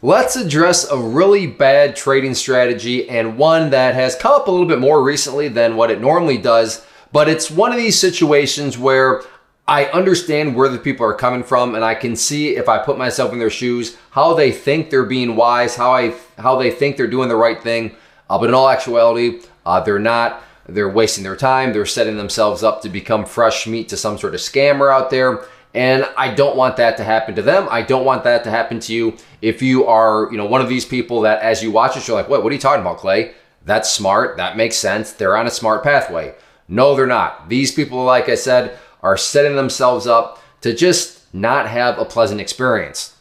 Let's address a really bad trading strategy, and one that has come up a little bit more recently than what it normally does, but it's one of these situations where I understand where the people are coming from, and I can see, if I put myself in their shoes, how they think they're being wise, how they think they're doing the right thing, but in all actuality, they're not. They're wasting their time. They're setting themselves up to become fresh meat to some sort of scammer out there. And I don't want that to happen to them. I don't want that to happen to you. If you are, one of these people that as you watch this, you're like, what are you talking about, Clay? That's smart. That makes sense. They're on a smart pathway. No, they're not. These people, like I said, are setting themselves up to just not have a pleasant experience.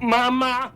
Mama.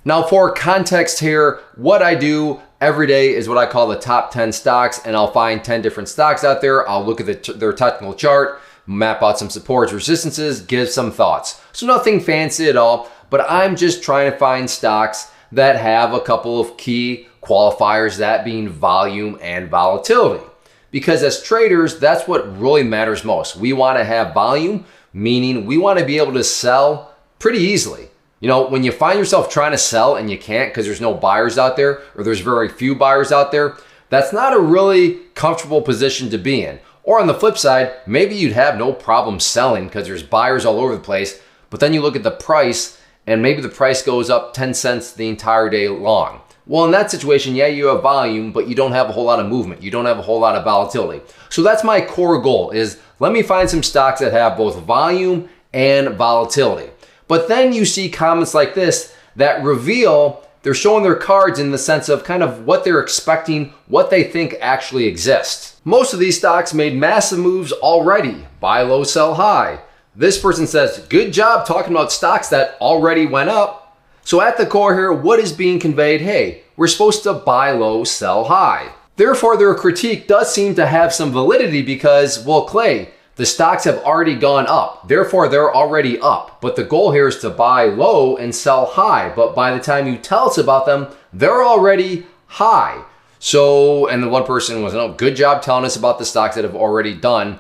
Now, for context here, what I do every day is what I call the top 10 stocks, and I'll find 10 different stocks out there. I'll look at their technical chart, map out some supports, resistances, give some thoughts. So nothing fancy at all, but I'm just trying to find stocks that have a couple of key qualifiers, that being volume and volatility. Because as traders, that's what really matters most. We want to have volume, meaning we want to be able to sell pretty easily. When you find yourself trying to sell and you can't because there's no buyers out there, or there's very few buyers out there, that's not a really comfortable position to be in. Or on the flip side, maybe you'd have no problem selling because there's buyers all over the place, but then you look at the price and maybe the price goes up 10 cents the entire day long. Well, in that situation, yeah, you have volume, but you don't have a whole lot of movement. You don't have a whole lot of volatility. So that's my core goal, is let me find some stocks that have both volume and volatility. But then you see comments like this that reveal they're showing their cards in the sense of kind of what they're expecting, what they think actually exists. Most of these stocks made massive moves already. Buy low, sell high. This person says, good job talking about stocks that already went up. So at the core here, what is being conveyed? Hey, we're supposed to buy low, sell high. Therefore, their critique does seem to have some validity because, well, Clay, the stocks have already gone up. Therefore, they're already up. But the goal here is to buy low and sell high. But by the time you tell us about them, they're already high. So, and the one person was, good job telling us about the stocks that have already done,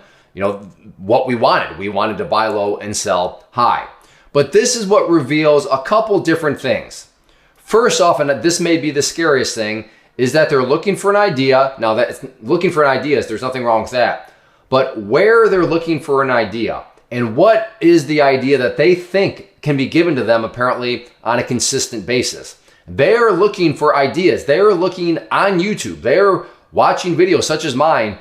what we wanted. We wanted to buy low and sell high. But this is what reveals a couple different things. First off, and this may be the scariest thing, is that they're looking for an idea. Now, looking for an idea, there's nothing wrong with that. But where they're looking for an idea and what is the idea that they think can be given to them apparently on a consistent basis. They're looking for ideas. They're looking on YouTube. They're watching videos such as mine,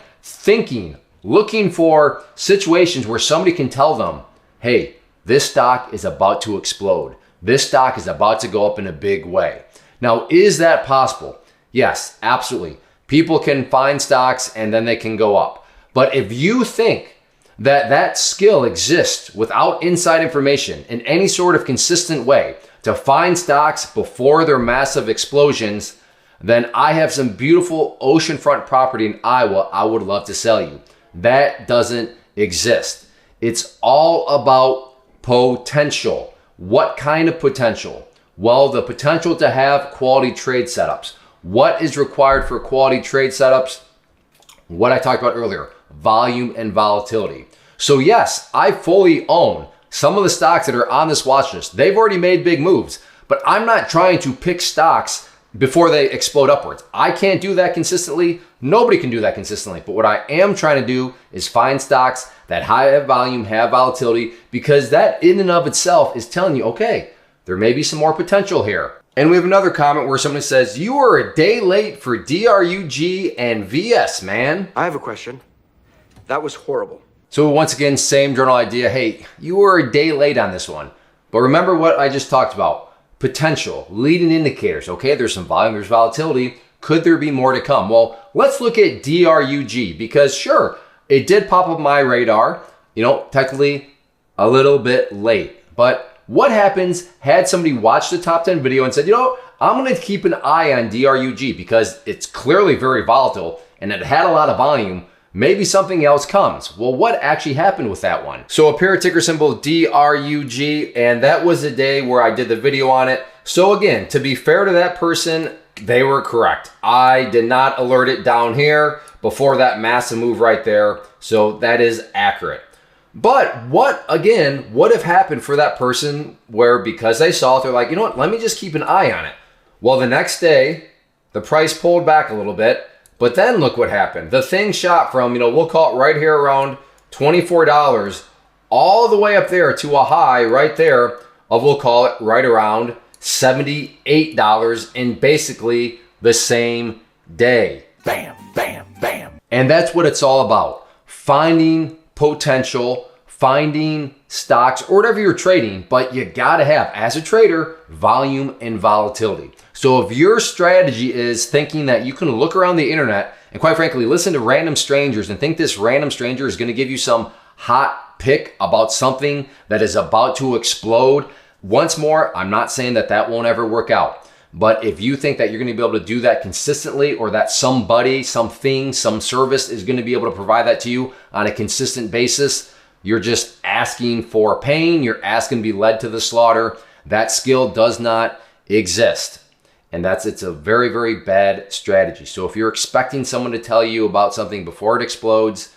looking for situations where somebody can tell them, hey, this stock is about to explode. This stock is about to go up in a big way. Now, is that possible? Yes, absolutely. People can find stocks and then they can go up. But if you think that skill exists without inside information in any sort of consistent way to find stocks before their massive explosions, then I have some beautiful oceanfront property in Iowa I would love to sell you. That doesn't exist. It's all about potential. What kind of potential? Well, the potential to have quality trade setups. What is required for quality trade setups? What I talked about earlier. Volume and volatility. So yes, I fully own some of the stocks that are on this watch list. They've already made big moves, but I'm not trying to pick stocks before they explode upwards. I can't do that consistently. Nobody can do that consistently. But what I am trying to do is find stocks that have volume, have volatility, because that in and of itself is telling you, okay, there may be some more potential here. And we have another comment where somebody says, you are a day late for DRUG and VS, man. I have a question. That was horrible. So once again, same general idea. Hey, you were a day late on this one. But remember what I just talked about. Potential, leading indicators. Okay, there's some volume, there's volatility. Could there be more to come? Well, let's look at DRUG because sure, it did pop up my radar, technically a little bit late. But what happens had somebody watched the top 10 video and said, I'm going to keep an eye on DRUG because it's clearly very volatile and it had a lot of volume. Maybe something else comes. Well, what actually happened with that one? So a pair of ticker symbol DRUG, and that was the day where I did the video on it. So again, to be fair to that person, they were correct. I did not alert it down here before that massive move right there. So that is accurate. But what have happened for that person where because they saw it, they're like, you know what, let me just keep an eye on it. Well, the next day, the price pulled back a little bit, but then look what happened. The thing shot from, we'll call it right here around $24 all the way up there to a high right there of, we'll call it right around $78 in basically the same day. Bam, bam, bam. And that's what it's all about. Finding potential, finding stocks or whatever you're trading, but you gotta have, as a trader, volume and volatility. So if your strategy is thinking that you can look around the internet and quite frankly, listen to random strangers and think this random stranger is gonna give you some hot pick about something that is about to explode, once more, I'm not saying that that won't ever work out. But if you think that you're going to be able to do that consistently, or that somebody, something, some service is going to be able to provide that to you on a consistent basis, you're just asking for pain. You're asking to be led to the slaughter. That skill does not exist. And it's a very, very bad strategy. So if you're expecting someone to tell you about something before it explodes,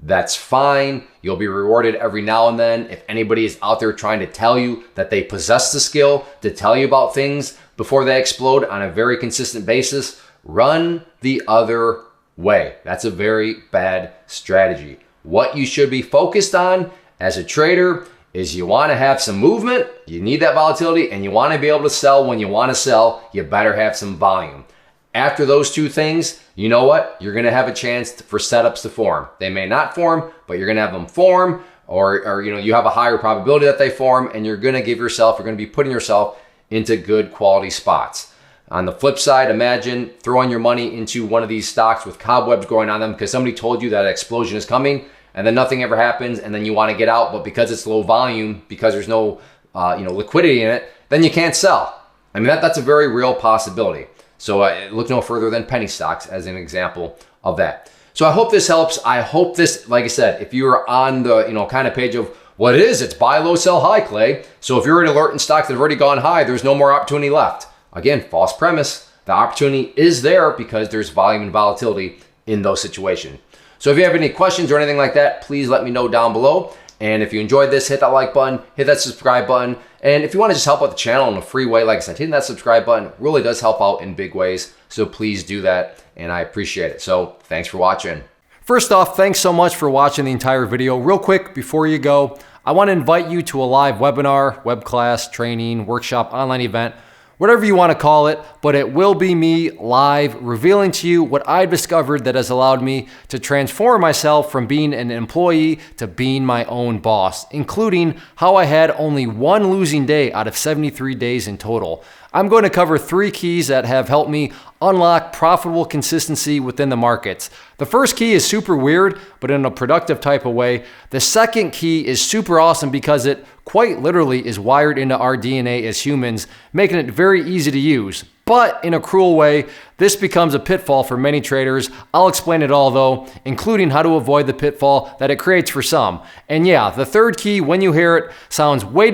that's fine. You'll be rewarded every now and then. If anybody is out there trying to tell you that they possess the skill to tell you about things before they explode on a very consistent basis, run the other way. That's a very bad strategy. What you should be focused on as a trader is you want to have some movement, you need that volatility, and you want to be able to sell when you want to sell. You better have some volume. After those two things, you know what? You're going to have a chance for setups to form. They may not form, but you're going to have them form, or you have a higher probability that they form, and you're going to be putting yourself into good quality spots. On the flip side, imagine throwing your money into one of these stocks with cobwebs growing on them because somebody told you that explosion is coming, and then nothing ever happens, and then you want to get out, but because it's low volume, because there's no liquidity in it, then you can't sell. I mean, that's a very real possibility. So look no further than penny stocks as an example of that. So I hope this helps. I hope this, like I said, if you're on the kind of page of what it is, it's buy low, sell high, Clay. So if you're an alert in stocks that have already gone high, there's no more opportunity left. Again, false premise. The opportunity is there because there's volume and volatility in those situations. So if you have any questions or anything like that, please let me know down below. And if you enjoyed this, hit that like button, hit that subscribe button. And if you want to just help out the channel in a free way, like I said, hitting that subscribe button really does help out in big ways. So please do that, and I appreciate it. So thanks for watching. First off, thanks so much for watching the entire video. Real quick, before you go, I want to invite you to a live webinar, web class, training, workshop, online event, whatever you want to call it, but it will be me live revealing to you what I've discovered that has allowed me to transform myself from being an employee to being my own boss, including how I had only one losing day out of 73 days in total. I'm going to cover 3 keys that have helped me unlock profitable consistency within the markets. The first key is super weird, but in a productive type of way. The second key is super awesome because it quite literally is wired into our DNA as humans, making it very easy to use. But in a cruel way, this becomes a pitfall for many traders. I'll explain it all though, including how to avoid the pitfall that it creates for some. And yeah, the third key, when you hear it, sounds way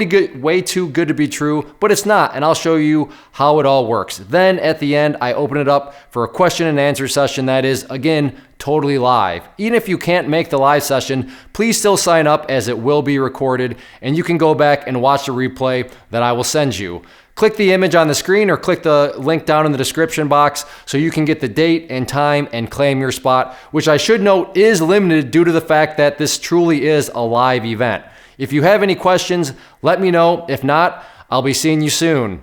too good to be true, but it's not, and I'll show you how it all works. Then at the end, I open it up for a question and answer session that is, again, totally live. Even if you can't make the live session, please still sign up as it will be recorded, and you can go back and watch the replay that I will send you. Click the image on the screen or click the link down in the description box so you can get the date and time and claim your spot, which I should note is limited due to the fact that this truly is a live event. If you have any questions, let me know. If not, I'll be seeing you soon.